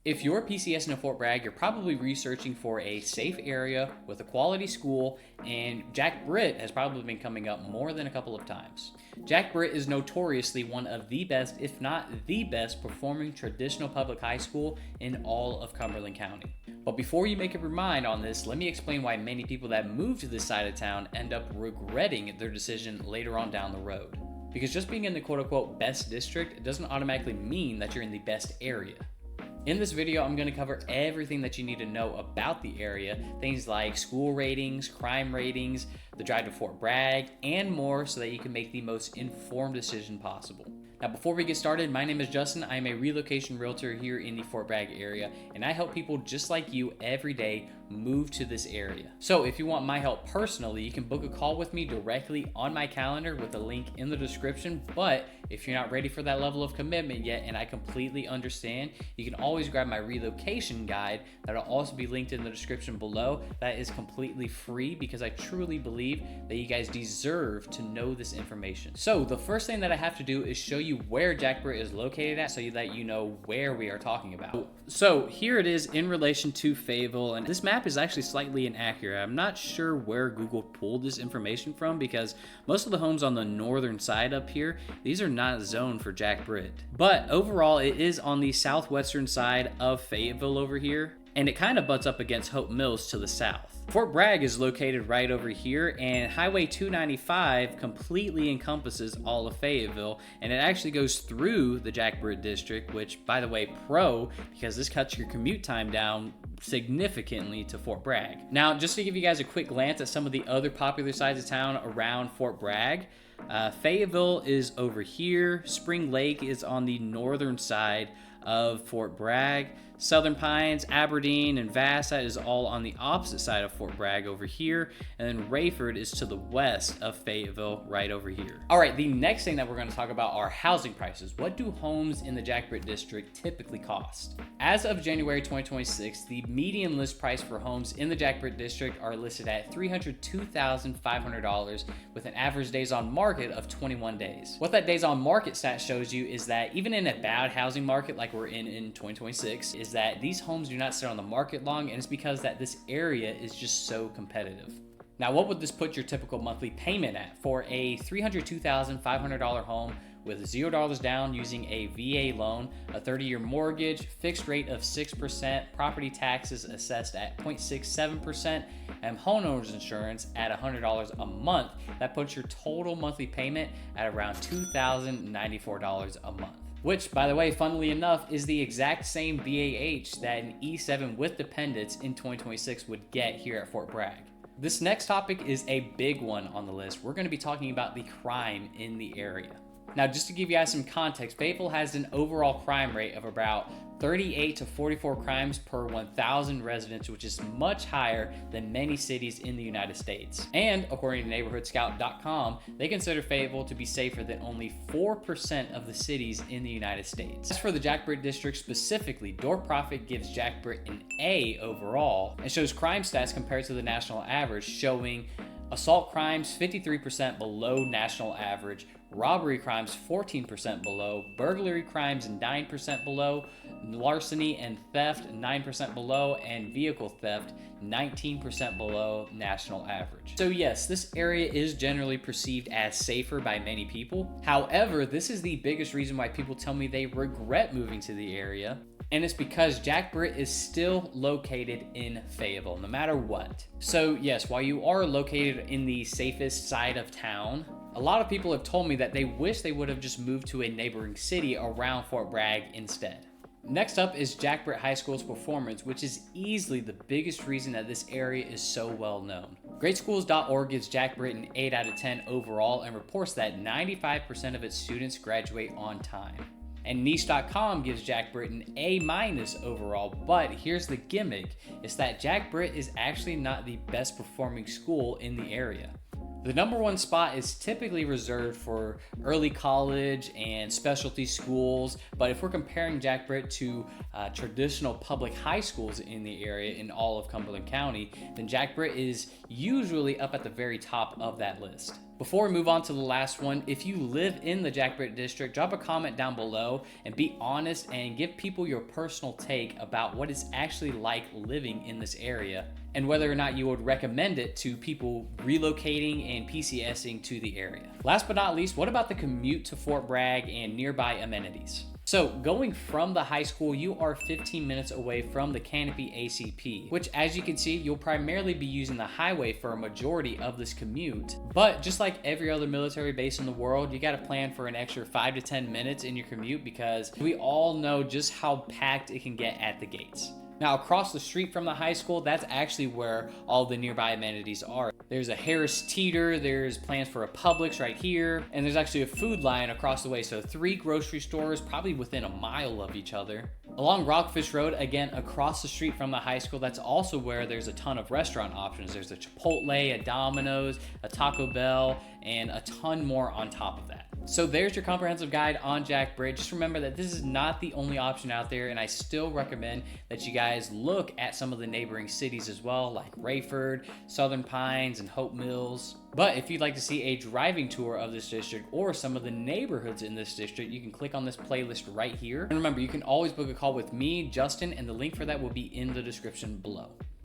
If you're PCS in Fort Bragg, you're probably researching for a safe area with a quality school, and Jack Britt has probably been coming up more than a couple of times. Jack Britt is notoriously one of the best, if not the best, performing traditional public high school in all of Cumberland County. But before you make up your mind on this, let me explain why many people that move to this side of town end up regretting their decision later on down the road. Because just being in the quote-unquote best district doesn't automatically mean that you're in the best area. In this video, I'm going to cover everything that you need to know about the area, things like school ratings, crime ratings, the drive to Fort Bragg, and more so that you can make the most informed decision possible. Now, before we get started, my name is Justin. I am a relocation realtor here in the Fort Bragg area, and I help people just like you every day move to this area. So if you want my help personally, you can book a call with me directly on my calendar with the link in the description. But if you're not ready for that level of commitment yet, and I completely understand, you can always grab my relocation guide that'll also be linked in the description below. That is completely free because I truly believe that you guys deserve to know this information. So the first thing that I have to do is show you where Jack Britt is located at so that you know where we are talking about. So here it is in relation to Fayetteville, and this map is actually slightly inaccurate. I'm not sure where Google pulled this information from because most of the homes on the northern side up here, these are not zoned for Jack Britt. But overall, it is on the southwestern side of Fayetteville over here, and it kind of butts up against Hope Mills to the south. Fort Bragg is located right over here, and Highway 295 completely encompasses all of Fayetteville, and it actually goes through the Jack Britt District, which, by the way, because this cuts your commute time down significantly to Fort Bragg. Now, just to give you guys a quick glance at some of the other popular sides of town around Fort Bragg, Fayetteville is over here. Spring Lake is on the northern side of Fort Bragg. Southern Pines, Aberdeen, and Vassa is all on the opposite side of Fort Bragg over here, and then Rayford is to the west of Fayetteville right over here. All right, the next thing that we're going to talk about are housing prices. What do homes in the Jack Britt District typically cost? As of January 2026, the median list price for homes in the Jack Britt District are listed at $302,500 with an average days on market of 21 days. What that days on market stat shows you is that even in a bad housing market like we're in 2026, is that these homes do not sit on the market long, and it's because that this area is just so competitive. Now, what would this put your typical monthly payment at? For a $302,500 home with $0 down using a VA loan, a 30-year mortgage, fixed rate of 6%, property taxes assessed at 0.67%, and homeowners insurance at $100 a month, that puts your total monthly payment at around $2,094 a month. Which, by the way, funnily enough, is the exact same VAH that an E7 with dependents in 2026 would get here at Fort Bragg. This next topic is a big one on the list. We're going to be talking about the crime in the area. Now, just to give you guys some context, Fayetteville has an overall crime rate of about 38 to 44 crimes per 1,000 residents, which is much higher than many cities in the United States. And according to NeighborhoodScout.com, they consider Fayetteville to be safer than only 4% of the cities in the United States. As for the Jack Britt District specifically, Door Profit gives Jack Britt an A overall and shows crime stats compared to the national average, showing assault crimes 53% below national average, robbery crimes 14% below, burglary crimes 9% below, larceny and theft 9% below, and vehicle theft 19% below national average. So yes, this area is generally perceived as safer by many people. However, this is the biggest reason why people tell me they regret moving to the area. And it's because Jack Britt is still located in Fayetteville, no matter what. So yes, while you are located in the safest side of town, a lot of people have told me that they wish they would have just moved to a neighboring city around Fort Bragg instead. Next up is Jack Britt High School's performance, which is easily the biggest reason that this area is so well known. GreatSchools.org gives Jack Britt an 8 out of 10 overall and reports that 95% of its students graduate on time. And Niche.com gives Jack Britt an A- overall, but here's the gimmick, it's that Jack Britt is actually not the best performing school in the area. The number one spot is typically reserved for early college and specialty schools, but if we're comparing Jack Britt to traditional public high schools in the area in all of Cumberland County, then Jack Britt is usually up at the very top of that list. Before we move on to the last one, if you live in the Jack Britt District, drop a comment down below and be honest and give people your personal take about what it's actually like living in this area and whether or not you would recommend it to people relocating and PCSing to the area. Last but not least, what about the commute to Fort Bragg and nearby amenities? So going from the high school, you are 15 minutes away from the Canopy ACP, which as you can see, you'll primarily be using the highway for a majority of this commute. But just like every other military base in the world, you gotta plan for an extra 5 to 10 minutes in your commute because we all know just how packed it can get at the gates. Now, across the street from the high school, that's actually where all the nearby amenities are. There's a Harris Teeter, there's plans for a Publix right here, and there's actually a Food Lion across the way, so 3 grocery stores probably within a mile of each other. Along Rockfish Road, again, across the street from the high school, that's also where there's a ton of restaurant options. There's a Chipotle, a Domino's, a Taco Bell, and a ton more on top of that. So there's your comprehensive guide on Jack Britt. Just remember that this is not the only option out there, and I still recommend that you guys look at some of the neighboring cities as well, like Rayford, Southern Pines, and Hope Mills. But if you'd like to see a driving tour of this district or some of the neighborhoods in this district, you can click on this playlist right here. And remember, you can always book a call with me, Justin, and the link for that will be in the description below.